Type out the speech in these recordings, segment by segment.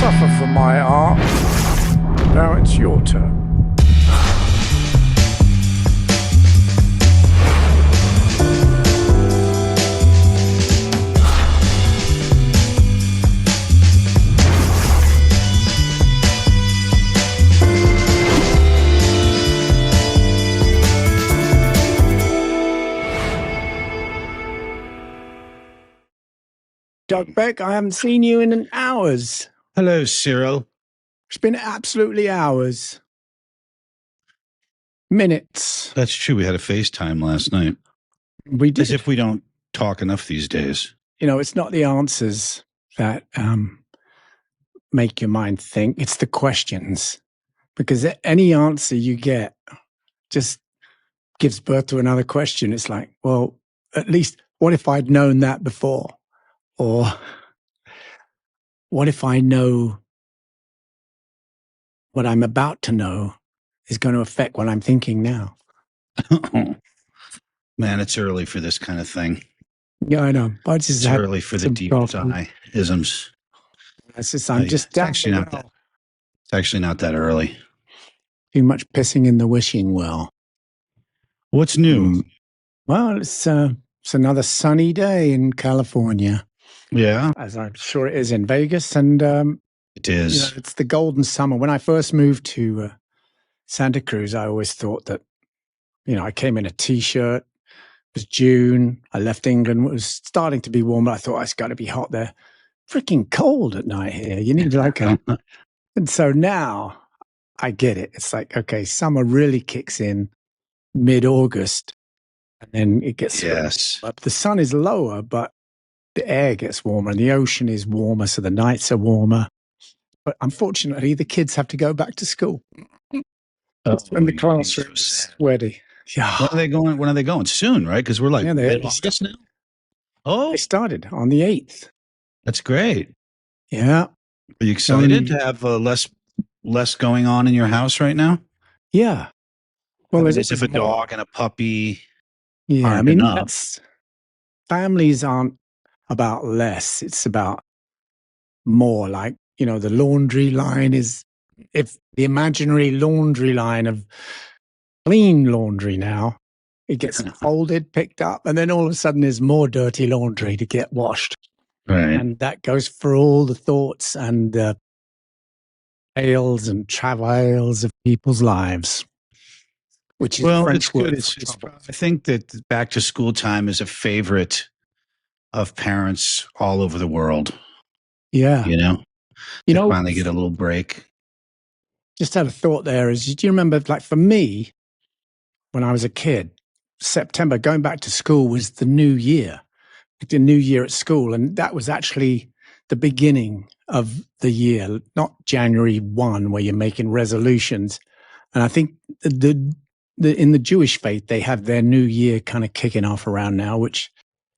suffer from my art. Now it's your turn. Doug Beck, I haven't seen you in hours. Hello, Cyril. It's been absolutely hours. Minutes. That's true. We had a FaceTime last night. We did. As if we don't talk enough these days. You know, it's not the answers that make your mind think. It's the questions. Because any answer you get just gives birth to another question. It's like, well, at least what if I'd known that before? Or what if I know what I'm about to know is going to affect what I'm thinking now? Man, it's early for this kind of thing. Yeah, I know. It's early for the deep isms. It's actually not that early. Too much pissing in the wishing well. What's new? Well, it's another sunny day in California. Yeah, as I'm sure it is in Vegas, and it is. You know, it's the golden summer. When I first moved to Santa Cruz, I always thought that, you know, I came in a t-shirt. It was June. I left England. It was starting to be warm, but I thought it's got to be hot there. Freaking cold at night here. You need like a. And so now I get it. It's like, okay, summer really kicks in mid-August, and then it gets up. The sun is lower, but the air gets warmer and the ocean is warmer, so the nights are warmer. But unfortunately, the kids have to go back to school. And the classroom is sweaty. Yeah. When are they going? Soon, right? Because we're like mid-August now. Oh, they started on the 8th. That's great. Yeah. Are you excited to have less going on in your house right now? Yeah. Well, as if a dog and a puppy. Yeah, I mean, families aren't about less. It's about more. Like, you know, the laundry line is, if the imaginary laundry line of clean laundry now, it gets folded, picked up, and then all of a sudden there's more dirty laundry to get washed. Right. And that goes for all the thoughts and ails and travails of people's lives. Which is French word. I think that back to school time is a favorite of parents all over the world. Yeah. You know, finally get a little break. Just had a thought there is, do you remember, like for me, when I was a kid, September, going back to school was the new year, the new year at school. And that was actually the beginning of the year, not January 1, where you're making resolutions. And I think in the Jewish faith, they have their new year kind of kicking off around now, which.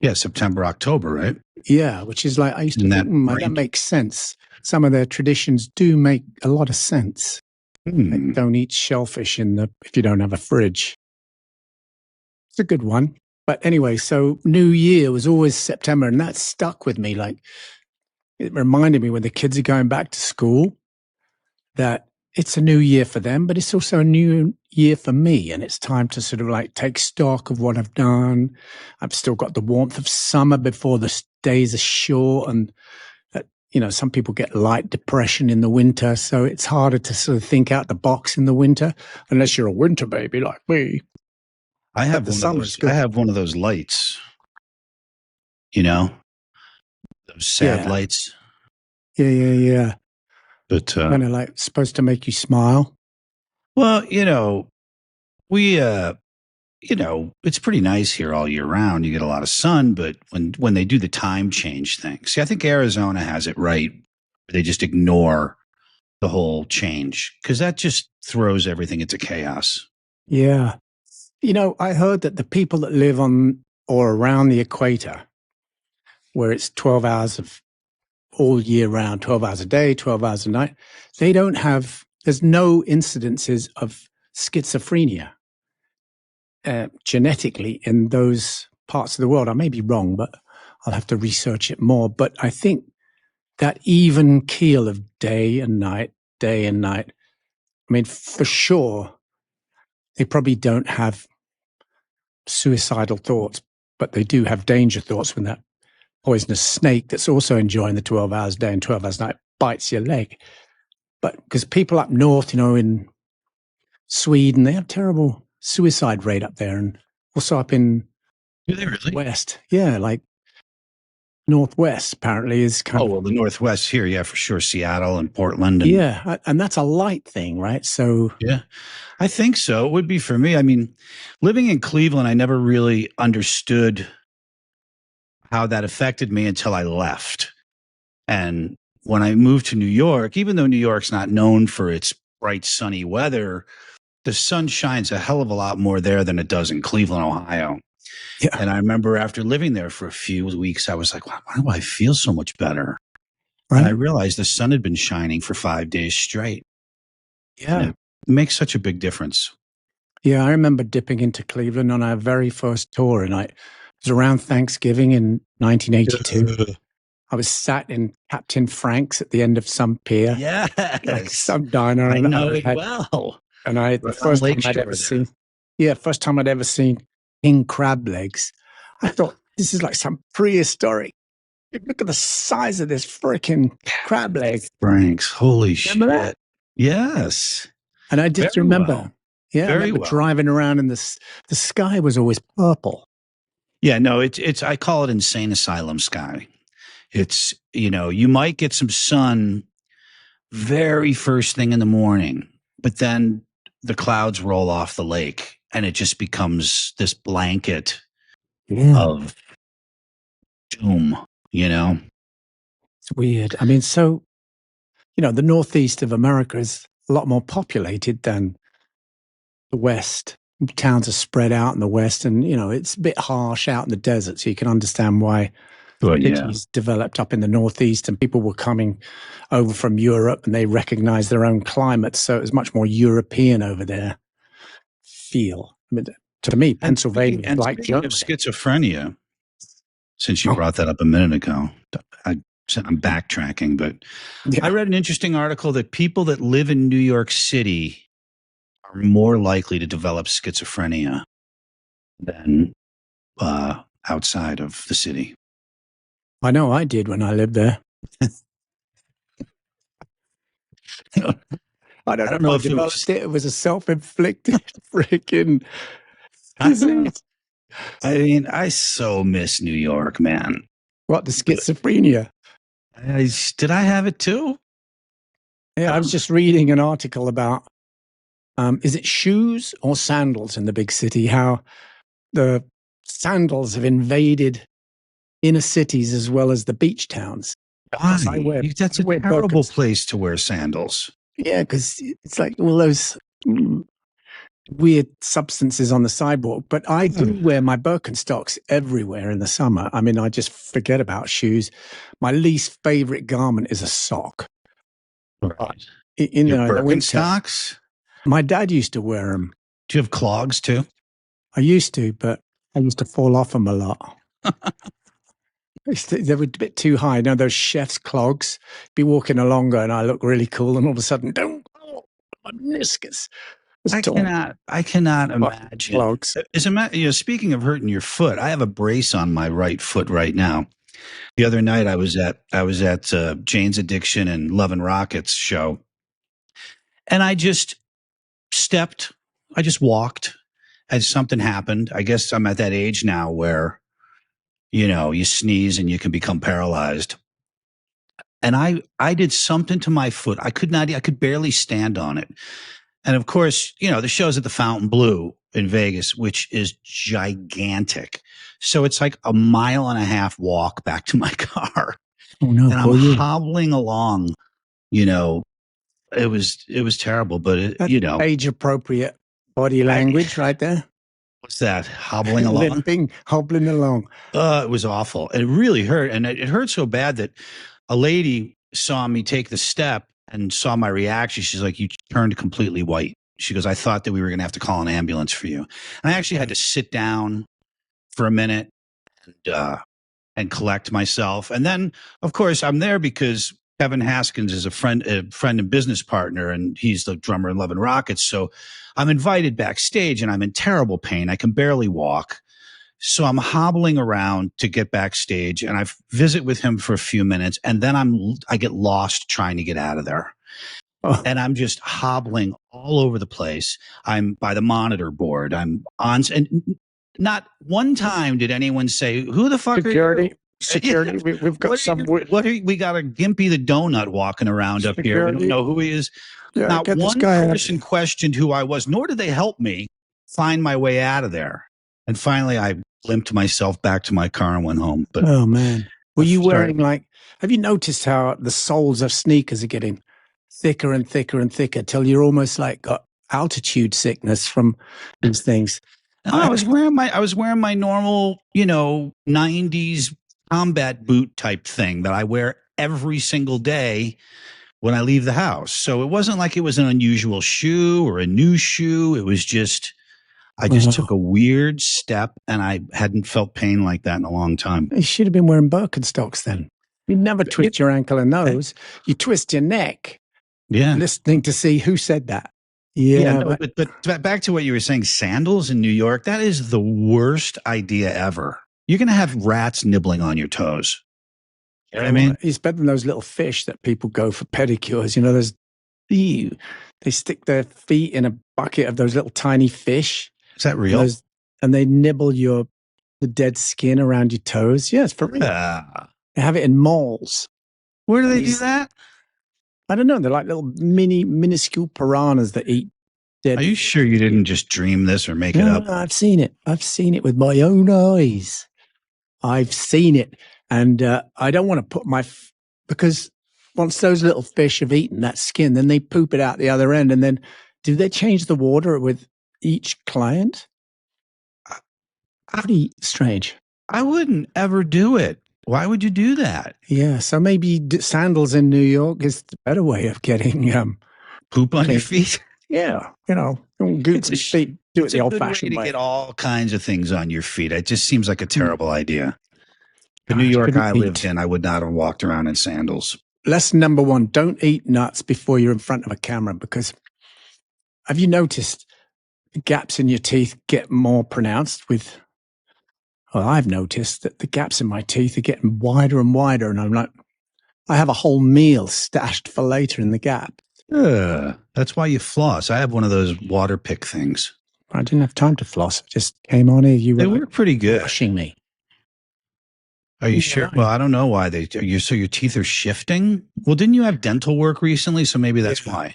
Yeah, September, October, right? Yeah, which is like, I used to think, that makes sense. Some of their traditions do make a lot of sense. Like, don't eat shellfish if you don't have a fridge. It's a good one. But anyway, so New Year was always September, and that stuck with me. Like, it reminded me when the kids are going back to school that it's a new year for them, but it's also a new year for me. And it's time to sort of like take stock of what I've done. I've still got the warmth of summer before the days are short. And, you know, some people get light depression in the winter. So it's harder to sort of think out the box in the winter, unless you're a winter baby like me. I have one of those lights, you know, those sad lights. Yeah. But kind of like supposed to make you smile. Well, you know, it's pretty nice here all year round. You get a lot of sun, but when they do the time change thing, see, I think Arizona has it right. They just ignore the whole change because that just throws everything into chaos. Yeah. You know, I heard that the people that live on or around the equator, where it's 12 hours of all year round, 12 hours a day, 12 hours a night, there's no incidences of schizophrenia genetically in those parts of the world. I may be wrong, but I'll have to research it more. But I think that even keel of day and night, day and night. I mean, for sure, they probably don't have suicidal thoughts, but they do have danger thoughts when that poisonous snake that's also enjoying the 12 hours day and 12 hours night bites your leg. But because people up north, in Sweden, they have terrible suicide rate up there, and also up in west. Yeah, like Northwest apparently is kind of. Oh, well, the Northwest here, yeah, for sure. Seattle and Portland. Yeah, and that's a light thing, right? So yeah, I think so. It would be for me. I mean, living in Cleveland, I never really understood how that affected me until I left. And when I moved to New York, even though New York's not known for its bright, sunny weather, the sun shines a hell of a lot more there than it does in Cleveland, Ohio. Yeah. And I remember after living there for a few weeks, I was like, why do I feel so much better? Right. And I realized the sun had been shining for 5 days straight. Yeah. And it makes such a big difference. Yeah. I remember dipping into Cleveland on our very first tour, and it was around Thanksgiving in 1982. I was sat in Captain Frank's at the end of some pier. Yeah. Like some diner. I know it well. And the first time I'd ever seen. Yeah, first time I'd ever seen king crab legs. I thought, this is like some prehistoric. Look at the size of this freaking crab leg. Frank's, holy shit. Remember that? Yes. And I just remember, I remember driving around and the sky was always purple. Yeah, no, I call it insane asylum sky. It's, you might get some sun very first thing in the morning, but then the clouds roll off the lake and it just becomes this blanket of doom, It's weird. I mean, so, the northeast of America is a lot more populated than the west. Towns are spread out in the west, and, it's a bit harsh out in the desert, so you can understand why cities developed up in the northeast, and people were coming over from Europe and they recognized their own climate. So it was much more European over there feel. I mean, to me, Pennsylvania is like Germany. Of schizophrenia, since you brought that up a minute ago, I'm backtracking, but I read an interesting article that people that live in New York City are more likely to develop schizophrenia than outside of the city. I know I did when I lived there. I don't know if I developed it. It was a self-inflicted freaking disease. I mean, I so miss New York, man. What, the schizophrenia? Did I have it too? Yeah, I was just reading an article about, is it shoes or sandals in the big city? How the sandals have invaded inner cities as well as the beach towns. Why? That's a terrible place to wear sandals. Yeah, because it's like all those weird substances on the sidewalk. But I do wear my Birkenstocks everywhere in the summer. I mean, I just forget about shoes. My least favorite garment is a sock. Right. In the Birkenstocks? My dad used to wear them. Do you have clogs too? I used to, but I used to fall off them a lot. They were a bit too high. Those chef's clogs. Be walking along and I look really cool, and all of a sudden, my meniscus. I cannot imagine. Clogs. Speaking of hurting your foot, I have a brace on my right foot right now. The other night, I was at Jane's Addiction and Love and Rockets show, and I just walked as something happened. I guess I'm at that age now where you sneeze and you can become paralyzed. And I did something to my foot. I could barely stand on it. And of course, the show's at the Fontainebleau in Vegas, which is gigantic. So it's like a 1.5 mile walk back to my car. Oh no. And I'm hobbling along, it was terrible, but age appropriate body language right there. What's that? Hobbling along? Limping, hobbling along. It was awful. It really hurt. And it hurt so bad that a lady saw me take the step and saw my reaction. She's like, you turned completely white. She goes, I thought that we were going to have to call an ambulance for you. And I actually had to sit down for a minute and and collect myself. And then, of course, I'm there because Kevin Haskins is a friend and business partner, and he's the drummer in Love and Rockets. So I'm invited backstage, and I'm in terrible pain. I can barely walk. So I'm hobbling around to get backstage, and I visit with him for a few minutes, and then I get lost trying to get out of there. Oh. And I'm just hobbling all over the place. I'm by the monitor board. I'm on, and not one time did anyone say, "Who the fuck Security? Are you?" Security. We've got we got a Gimpy the Donut walking around Security. Up here. We don't know who he is. Yeah, not one person questioned who I was, nor did they help me find my way out of there. And finally, I limped myself back to my car and went home. But oh man, were you wearing have you noticed how the soles of sneakers are getting thicker and thicker and thicker till you're almost like got altitude sickness from these things? I was wearing my normal, 90s combat boot type thing that I wear every single day when I leave the house. So it wasn't like it was an unusual shoe or a new shoe. It was just, I just took a weird step, and I hadn't felt pain like that in a long time. You should have been wearing Birkenstocks then. You never twist your ankle and nose. You twist your neck. Yeah. Listening to see who said that. Yeah, no, but back to what you were saying, sandals in New York, that is the worst idea ever. You're going to have rats nibbling on your toes. You know what I mean? It's better than those little fish that people go for pedicures. They stick their feet in a bucket of those little tiny fish. Is that real? And they nibble the dead skin around your toes. Yeah, it's for real. They have it in malls. Where do they do that? I don't know. They're like little minuscule piranhas that eat dead. Are you sure you didn't just dream this or make it up? No, I've seen it. I've seen it with my own eyes. I've seen it. And I don't want to put because once those little fish have eaten that skin, then they poop it out the other end. And then do they change the water with each client? Pretty strange. I wouldn't ever do it. Why would you do that? Yeah, so maybe Sandals in New York is the better way of getting poop on your feet. Yeah, Gucci feet. Do it the old-fashioned way. To get all kinds of things on your feet. It just seems like a terrible idea. The New York I lived in, I would not have walked around in sandals. Lesson number 1: don't eat nuts before you're in front of a camera, because have you noticed the gaps in your teeth get more pronounced with? Well, I've noticed that the gaps in my teeth are getting wider and wider, and I'm like, I have a whole meal stashed for later in the gap. That's why you floss. I have one of those water pick things. I didn't have time to floss. I just came on here. They were pretty good. Rushing me. Are you sure? Well, I don't know why so your teeth are shifting? Well, didn't you have dental work recently? So maybe that's why.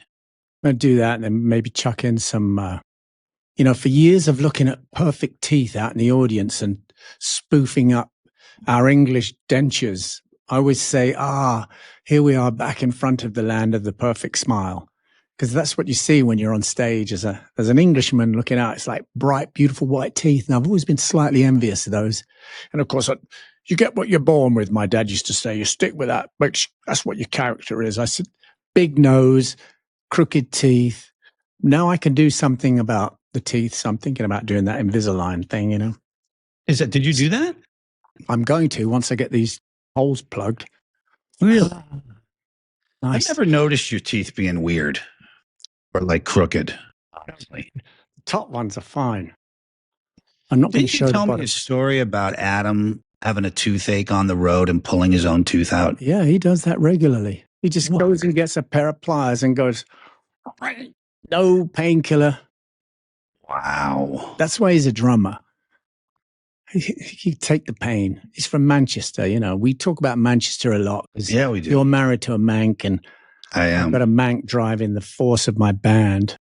I'd do that and then maybe chuck in some, for years of looking at perfect teeth out in the audience and spoofing up our English dentures, I always say, here we are back in front of the land of the perfect smile. Because that's what you see when you're on stage as an Englishman looking out. It's like bright, beautiful white teeth. And I've always been slightly envious of those. And of course, you get what you're born with. My dad used to say, you stick with that. That's what your character is. I said, big nose, crooked teeth. Now I can do something about the teeth. So I'm thinking about doing that Invisalign thing, Did you do that? I'm going to once I get these holes plugged. Really? Nice. I've never noticed your teeth being weird or like crooked. Honestly, the top ones are fine. I'm not going to show. Did you tell me a story about Adam having a toothache on the road and pulling his own tooth out? Yeah, he does that regularly. He just goes and gets a pair of pliers and goes, no painkiller. Wow. That's why he's a drummer. He take the pain. He's from Manchester. We talk about Manchester a lot. Yeah, we do. You're married to a Manc, and I am. I've got a Manc driving the force of my band.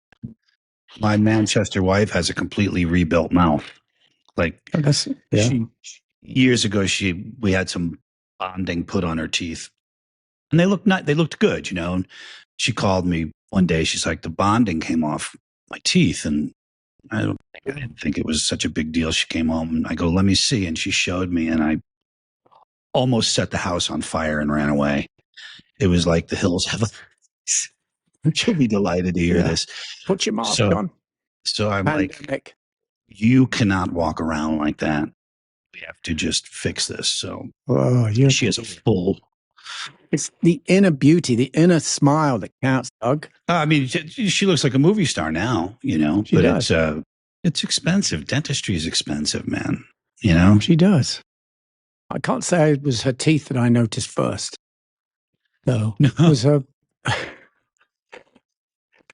My Manchester wife has a completely rebuilt mouth. Years ago, we had some bonding put on her teeth, and they looked good, And she called me one day. She's like, the bonding came off my teeth, and I didn't think it was such a big deal. She came home and I go, let me see. And she showed me, and I almost set the house on fire and ran away. It was like the hills have she'll be delighted to hear this. Put your mask on. So I'm like, you cannot walk around like that. have to just fix this. So she has a full. It's the inner beauty, the inner smile that counts, Doug. I mean, she looks like a movie star now, She does. It's expensive. Dentistry is expensive, man. She does. I can't say it was her teeth that I noticed first. No. It was her. It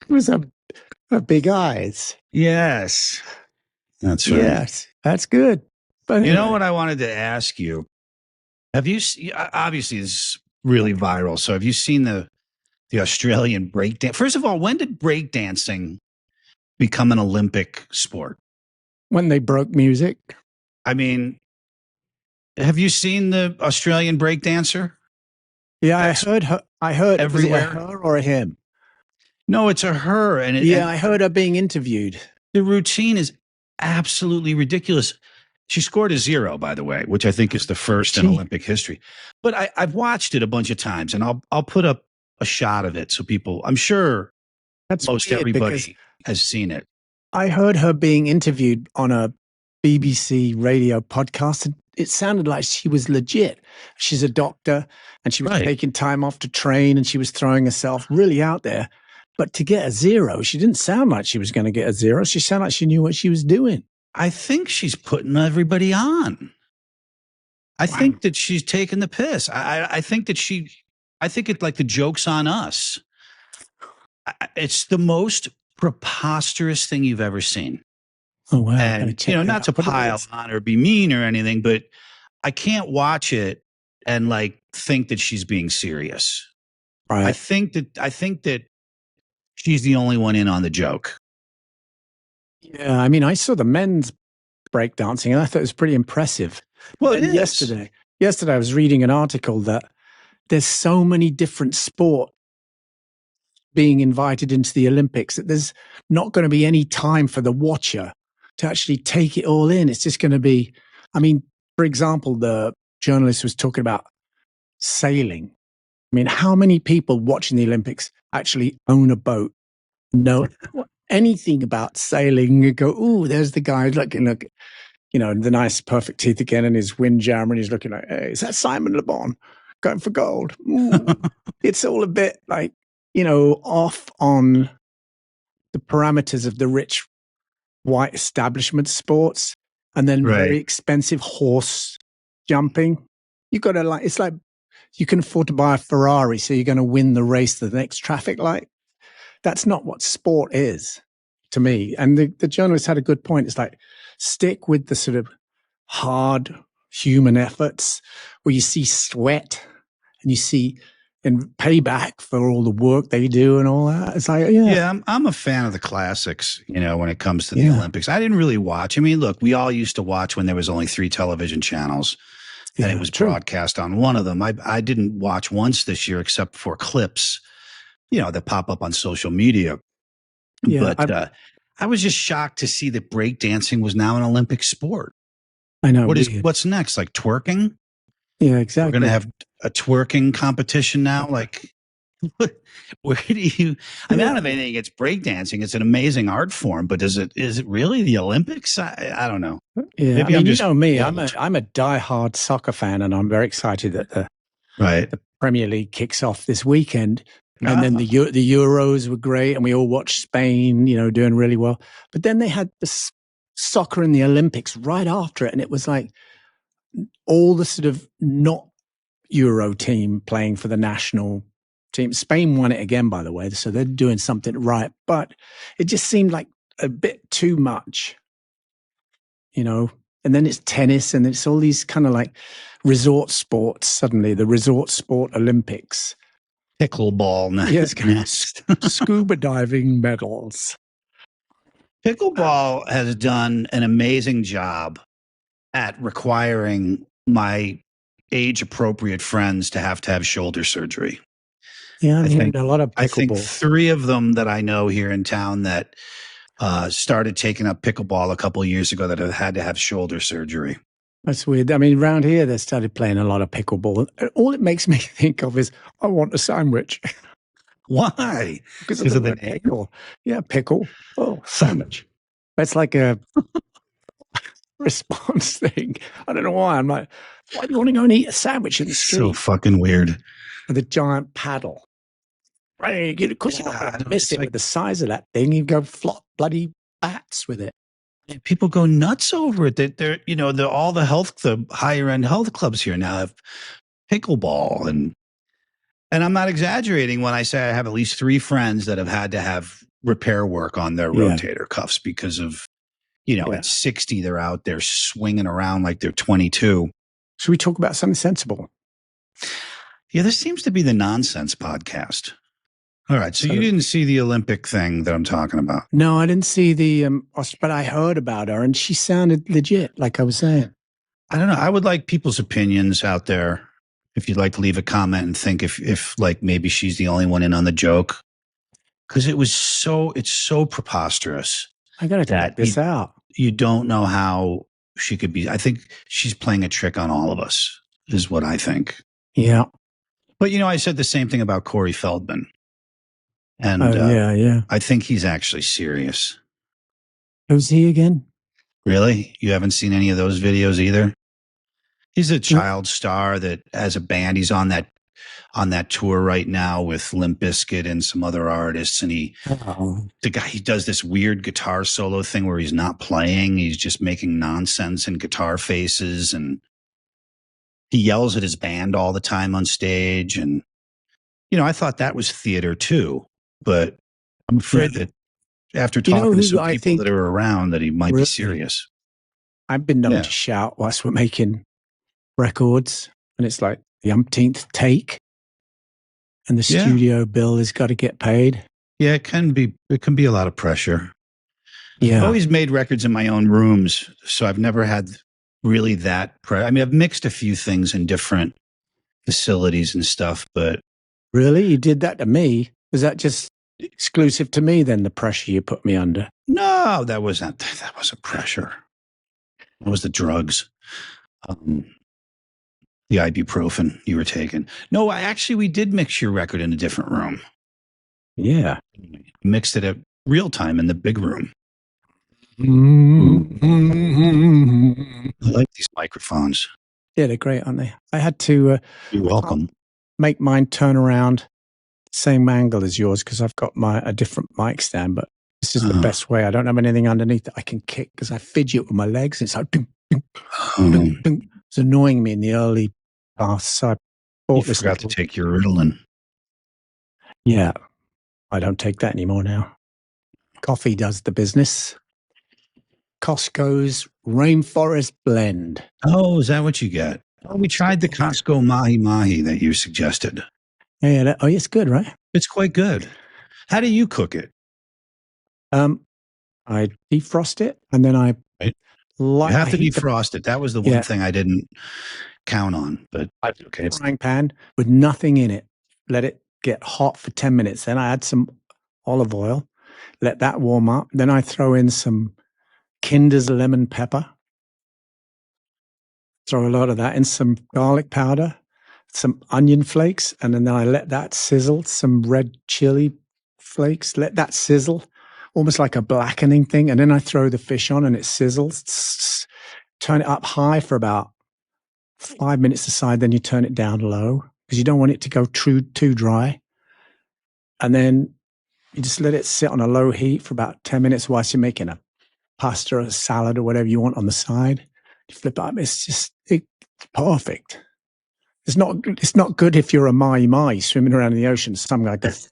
was her big eyes. Yes. That's right. Yes, that's good. But anyway. You know what I wanted to ask you? Have you obviously it's really viral. So have you seen the Australian breakdance? First of all, when did breakdancing become an Olympic sport? When they broke music. I mean, have you seen the Australian breakdancer? Yeah, I heard her. I heard everywhere. Was it a her or a him? No, it's a her. And I heard her being interviewed. The routine is absolutely ridiculous. She scored a 0, by the way, which I think is the first in Olympic history. But I've watched it a bunch of times, and I'll put up a shot of it so people. I'm sure most everybody has seen it. I heard her being interviewed on a BBC radio podcast, and it sounded like she was legit. She's a doctor, and she was taking time off to train, and she was throwing herself really out there. But to get a 0, she didn't sound like she was going to get a 0. She sounded like she knew what she was doing. I think she's putting everybody on. I think that she's taking the piss. I think it's like the joke's on us. It's the most preposterous thing you've ever seen. Oh, wow. And, not to pile on or be mean or anything, but I can't watch it and think that she's being serious. Right. I think that she's the only one in on the joke. Yeah, I mean, I saw the men's breakdancing, and I thought it was pretty impressive. Well, yesterday I was reading an article that there's so many different sports being invited into the Olympics that there's not going to be any time for the watcher to actually take it all in. It's just going to be, I mean, for example, the journalist was talking about sailing. I mean, how many people watching the Olympics actually own a boat, know anything about sailing, and go, ooh, there's the guy looking, look, the nice perfect teeth again and his windjammer, and he's looking like, hey, is that Simon Le Bon going for gold? It's all a bit off on the parameters of the rich white establishment sports, and then very expensive horse jumping. You got to it's like you can afford to buy a Ferrari, so you're going to win the race to the next traffic light. That's not what sport is to me. And the journalist had a good point. It's like, stick with the sort of hard human efforts where you see sweat and you see and payback for all the work they do and all that. It's like, I'm a fan of the classics, when it comes to the Olympics. I didn't really watch. I mean, look, we all used to watch when there was only 3 television channels and it was broadcast on one of them. I didn't watch once this year except for clips, that pop up on social media. Yeah, but I was just shocked to see that breakdancing was now an Olympic sport. I know. What's next? Like twerking? Yeah, exactly. We're going to have a twerking competition now. Like, where do you? I mean, I don't have anything against breakdancing. It's an amazing art form, but is it really the Olympics? I don't know. Yeah, maybe I'm just me. I'm a diehard soccer fan, and I'm very excited that the Premier League kicks off this weekend. And then the Euros were great, and we all watched Spain, doing really well. But then they had the soccer in the Olympics right after it, and it was like all the sort of not Euro team playing for the national team. Spain won it again, by the way, so they're doing something right. But it just seemed like a bit too much, And then it's tennis, and it's all these kind of like resort sports. Suddenly, the resort sport Olympics. Pickleball next. Scuba diving medals. Pickleball has done an amazing job at requiring my age-appropriate friends to have shoulder surgery. Yeah, I think a lot of pickleball. I think 3 of them that I know here in town that started taking up pickleball a couple of years ago that have had to have shoulder surgery. That's weird. I mean, around here, they started playing a lot of pickleball. All it makes me think of is, I want a sandwich. Why? Because of the pickle. Yeah, pickle. Oh, sandwich. That's like a response thing. I don't know why. I'm like, why do you want to go and eat a sandwich in the street? So fucking weird. With a giant paddle. Right, because you're not going to miss it with the size of that thing. You go flop bloody bats with it. People go nuts over it. They're all the higher end health clubs here now have pickleball, and I'm not exaggerating when I say I have at least 3 friends that have had to have repair work on their rotator cuffs because of, at 60 they're out there swinging around like they're 22. Should we talk about something sensible? Yeah, this seems to be the nonsense podcast. All right, so you didn't see the Olympic thing that I'm talking about? No, I didn't see the, but I heard about her, and she sounded legit, like I was saying. I don't know. I would like people's opinions out there. If you'd like to leave a comment and think if like maybe she's the only one in on the joke, because it's so preposterous. I got to check this out. You don't know how she could be. I think she's playing a trick on all of us, is what I think. Yeah. But, I said the same thing about Corey Feldman. And I think he's actually serious. Who's he again? Really? You haven't seen any of those videos either? He's a child star that has a band. He's on that tour right now with Limp Bizkit and some other artists. And he does this weird guitar solo thing where he's not playing. He's just making nonsense and guitar faces. And he yells at his band all the time on stage. And, I thought that was theater too. But I'm afraid that after talking to some people that are around that he might be serious. I've been known to shout whilst we're making records, and it's like the umpteenth take, and the studio bill has got to get paid. Yeah, it can be a lot of pressure. Yeah. I've always made records in my own rooms, so I've never had really that I mean, I've mixed a few things in different facilities and stuff, but really, you did that to me? Was that just exclusive to me then, the pressure you put me under? No, that wasn't pressure. It was the drugs. The ibuprofen you were taking. No, we did mix your record in a different room. Yeah. Mixed it at real time in the big room. I like these microphones. Yeah, they're great, aren't they? I had to You're welcome. Make mine turn around same angle as yours because I've got a different mic stand, but this is the best way. I don't have anything underneath that I can kick because I fidget with my legs. It's like ding, ding, ding, ding. It's annoying me in the early past. So I bought this. Forgot to take your Ritalin. Yeah, I don't take that anymore now. Coffee does the business. Costco's Rainforest Blend. Oh, is that what you get? Oh, we tried the Costco Mahi Mahi that you suggested. Yeah, it's good, right? It's quite good. How do you cook it? I defrost it, and then I you have to defrost it. That was the one thing I didn't count on. But okay, frying pan with nothing in it. Let it get hot for 10 minutes. Then I add some olive oil. Let that warm up. Then I throw in some Kinder's lemon pepper. Throw a lot of that in, some garlic powder, some onion flakes, and then I let that sizzle, some red chili flakes, let that sizzle, almost like a blackening thing, and then I throw the fish on and it sizzles. Turn it up high for about 5 minutes aside, then you turn it down low because you don't want it to go too dry. And then you just let it sit on a low heat for about 10 minutes whilst you're making a pasta or a salad or whatever you want on the side. You flip it up, it's perfect. It's not good if you're a mai swimming around in the ocean. Some guy goes,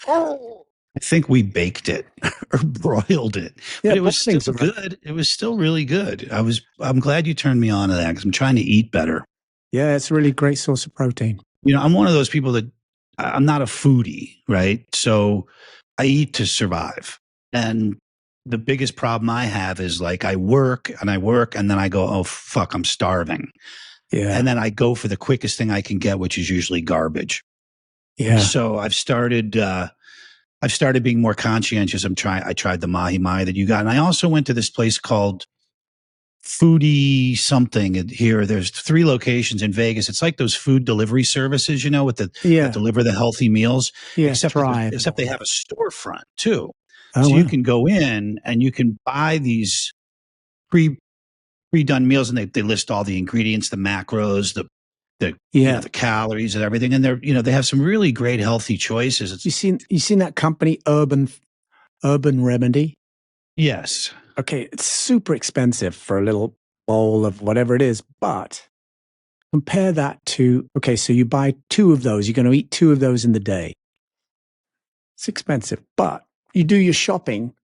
oh. I think we baked it or broiled it, but it was still good. It was still really good. I'm glad you turned me on to that because I'm trying to eat better. Yeah, it's a really great source of protein. I'm one of those people that I'm not a foodie, right? So I eat to survive. And the biggest problem I have is like I work and then I go, oh, fuck, I'm starving. Yeah. And then I go for the quickest thing I can get, which is usually garbage. Yeah. So I've started being more conscientious. I tried the Mahi Mahi that you got. And I also went to this place called Foodie something here. There's 3 locations in Vegas. It's like those food delivery services, with that deliver the healthy meals. Yeah. Except they have a storefront too. Oh, so wow. you can go in and you can buy these pre-done meals, and they list all the ingredients, the macros, the the calories and everything. And they have some really great healthy choices. You seen that company Urban Remedy? Yes. Okay, it's super expensive for a little bowl of whatever it is, but compare that to, okay, so you buy 2 of those, you're going to eat 2 of those in the day. It's expensive, but you do your shopping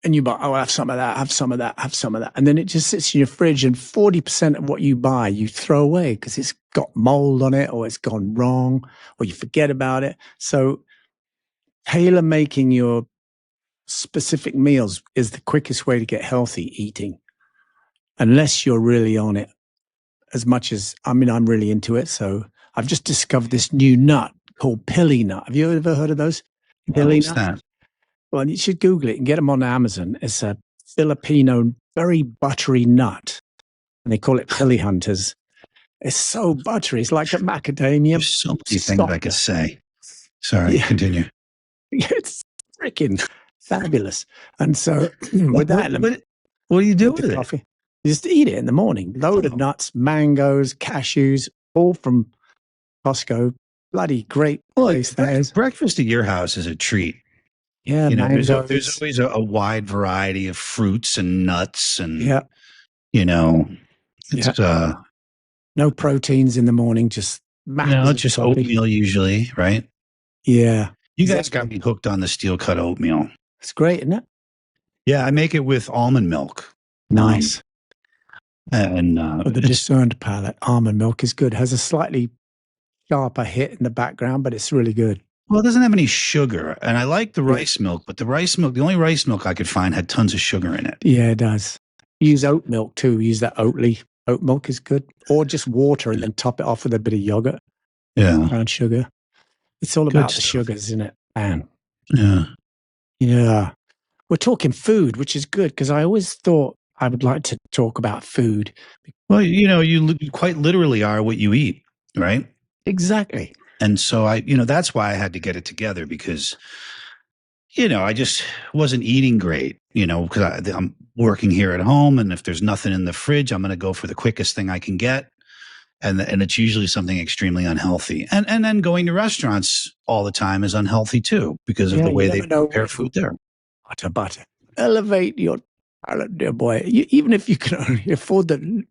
and you buy, oh, have some of that, have some of that, have some of that. And then it just sits in your fridge, and 40% of what you buy, you throw away because it's got mold on it, or it's gone wrong, or you forget about it. So tailor making your specific meals is the quickest way to get healthy eating, unless you're really on it as much as, I'm really into it. So I've just discovered this new nut called pili nut. Have you ever heard of those? Pili nuts? That? Well, you should Google it and get them on Amazon. It's a Filipino, very buttery nut, and they call it pili hunters. It's so buttery. It's like a macadamia. There's so many things I could say. Sorry, continue. It's freaking fabulous. And so with that, what do you do with it? Coffee. You just eat it in the morning. Load of nuts, mangoes, cashews, all from Costco. Bloody great place that is. Breakfast at your house is a treat. Yeah, there's always a wide variety of fruits and nuts, and it's no proteins in the morning, just just oatmeal usually, right? Yeah. You guys got me hooked on the steel cut oatmeal. It's great, isn't it? Yeah, I make it with almond milk. Nice. And for the discerned palate, almond milk is good. Has a slightly sharper hit in the background, but it's really good. Well, it doesn't have any sugar, and I like the rice milk, but the only rice milk I could find had tons of sugar in it. Yeah, it does. Use oat milk too. Use that oat milk is good, or just water and then top it off with a bit of yogurt. Yeah, brown sugar. It's all about the sugars, isn't it? Man. Yeah. We're talking food, which is good, because I always thought I would like to talk about food. Well, you quite literally are what you eat, right? Exactly. And so that's why I had to get it together, because, I just wasn't eating great, because I'm working here at home, and if there's nothing in the fridge, I'm going to go for the quickest thing I can get. And it's usually something extremely unhealthy. And then going to restaurants all the time is unhealthy too, because of the way they prepare food there. Butter. Elevate your palate, dear boy. Even if you can only afford to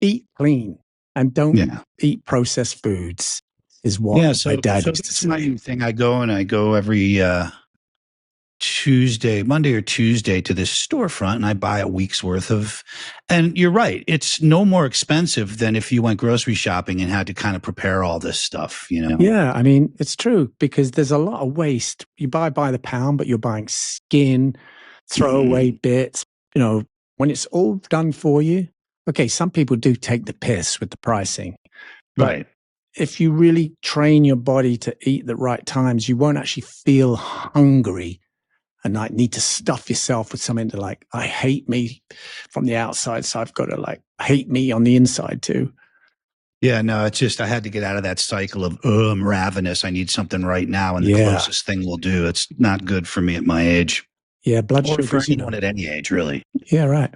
eat clean and don't eat processed foods, is what my dad used to say. My new thing. I go every Monday or Tuesday to this storefront, and I buy a week's worth of, and you're right, it's no more expensive than if you went grocery shopping and had to kind of prepare all this stuff, Yeah, it's true, because there's a lot of waste. You buy by the pound, but you're buying skin, throwaway bits, when it's all done for you. Okay, some people do take the piss with the pricing. Right. If you really train your body to eat the right times, you won't actually feel hungry and need to stuff yourself with something to I hate me from the outside, so I've got to hate me on the inside too. Yeah, no, it's just I had to get out of that cycle of, I'm ravenous, I need something right now, and the closest thing will do. It's not good for me at my age. Yeah, blood sugar. For anyone at any age, really. Yeah, right.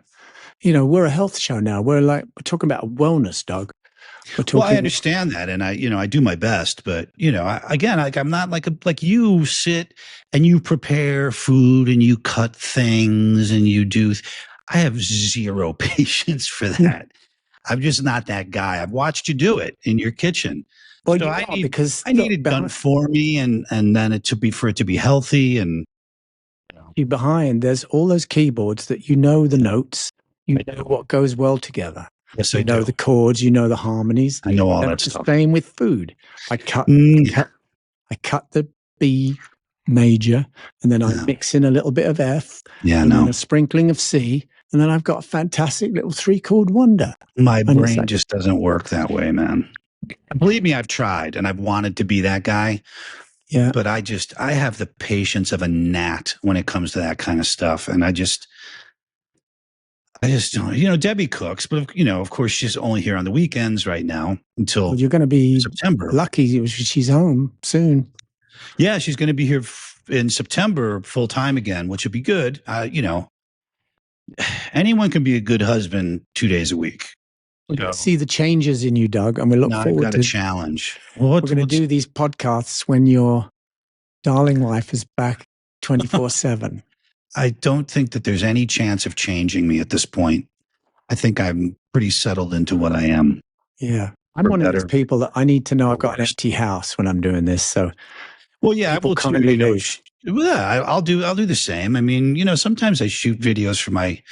We're a health show now. We're talking about wellness, Doug. Well, I understand that, and I do my best, but I'm not like you sit and you prepare food and you cut things and you do. I have zero patience for that. I'm just not that guy. I've watched you do it in your kitchen. Well, so I need it done for me, and then it to be healthy. And you behind, there's all those keyboards that the notes, know what goes well together. Yes, you know the chords, the harmonies. I know all that stuff. Same with food. I cut the B major, and then I mix in a little bit of F, and then a sprinkling of C, and then I've got a fantastic little 3-chord wonder. My brain just doesn't work that way, man. Believe me, I've tried, and I've wanted to be that guy. Yeah, but I have the patience of a gnat when it comes to that kind of stuff, and I just don't. Debbie cooks, but of course she's only here on the weekends right now until you're going to be September. Lucky she's home soon. Yeah, she's going to be here in September full time again, which would be good. anyone can be a good husband 2 days a week. We're going to see the changes in you, Doug, and we look forward to. I've got a challenge. We're going to do these podcasts when your darling wife is back 24/7. I don't think that there's any chance of changing me at this point. I think I'm pretty settled into what I am. Yeah. I'm one of those people that I need to know I've got an empty house when I'm doing this. So, well, yeah, I will kindly leave. Yeah, I'll do the same. I mean, sometimes I shoot videos for my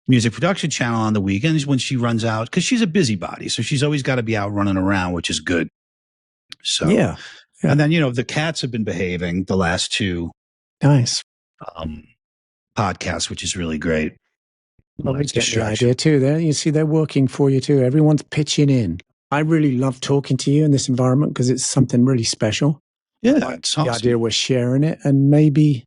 music production channel on the weekends when she runs out, because she's a busybody. So she's always got to be out running around, which is good. So, yeah. And then, the cats have been behaving the last two podcasts, which is really great. Well, we get the idea too. There, you see, they're working for you too. Everyone's pitching in. I really love talking to you in this environment because it's something really special. Yeah, it's awesome. The idea we're sharing it, and maybe,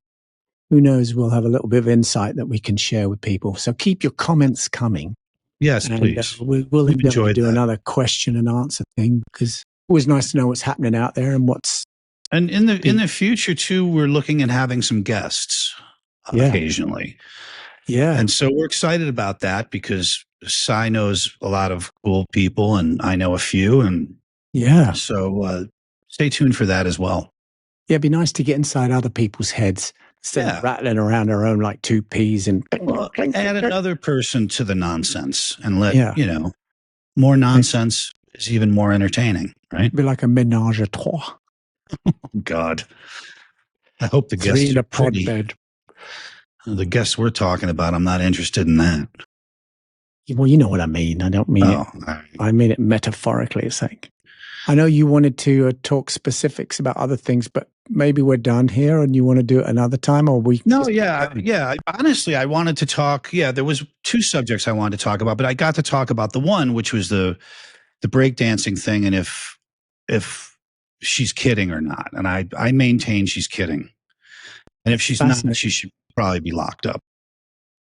who knows, we'll have a little bit of insight that we can share with people. So keep your comments coming. Yes, please. We'll endeavor to do another question and answer thing, because it's always nice to know what's happening out there and what's. And in the future too, we're looking at having some guests occasionally. Yeah. And so we're excited about that because Cy knows a lot of cool people and I know a few. And so stay tuned for that as well. Yeah, it'd be nice to get inside other people's heads instead of rattling around our own like two peas and add another person to the nonsense and let, more nonsense is even more entertaining, right? It'd be like a ménage à trois. God. I hope the guests in a pod bed. The guests we're talking about, I'm not interested in that. Well, you know what I mean. I don't mean it. I mean it metaphorically. It's like, I know you wanted to talk specifics about other things, but maybe we're done here and you want to do it another time, or we? No, yeah. Honestly, I wanted to talk. Yeah, there was two subjects I wanted to talk about, but I got to talk about the one, which was the breakdancing thing, and if she's kidding or not. And I maintain she's kidding. And if she's not, she should probably be locked up.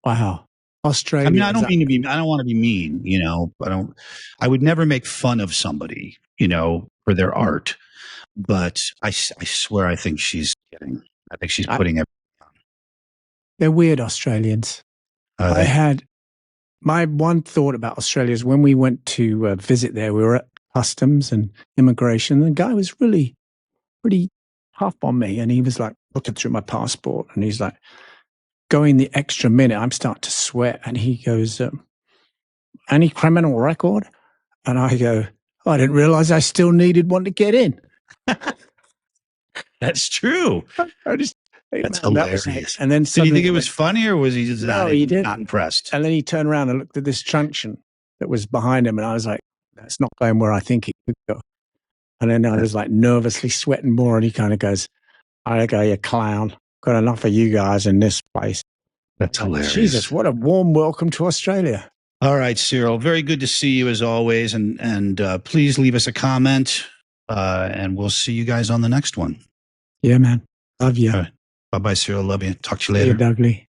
Wow. Australia. I mean, I don't want to be mean, I would never make fun of somebody, for their art, but I swear I think she's kidding. I think she's putting everything on. They're weird, Australians. I had my one thought about Australia is when we went to visit there, we were at customs and immigration. The guy was really pretty tough on me. And he was like looking through my passport and he's like, going the extra minute, I'm starting to sweat. And he goes, any criminal record? And I go, I didn't realize I still needed one to get in. That's true. That's hilarious. And then did you think it was funny, or was he just not impressed? And then he turned around and looked at this truncheon that was behind him. And I was like, that's not going where I think it could go. And then I was like nervously sweating more. And he kind of goes, I go, you clown. Got enough of you guys in this place. That's hilarious. Jesus, what a warm welcome to Australia. All right, Cyril. Very good to see you as always. And please leave us a comment. And we'll see you guys on the next one. Yeah, man. Love you. Right. Bye-bye, Cyril. Love you. Talk to you later. See you, Dougly.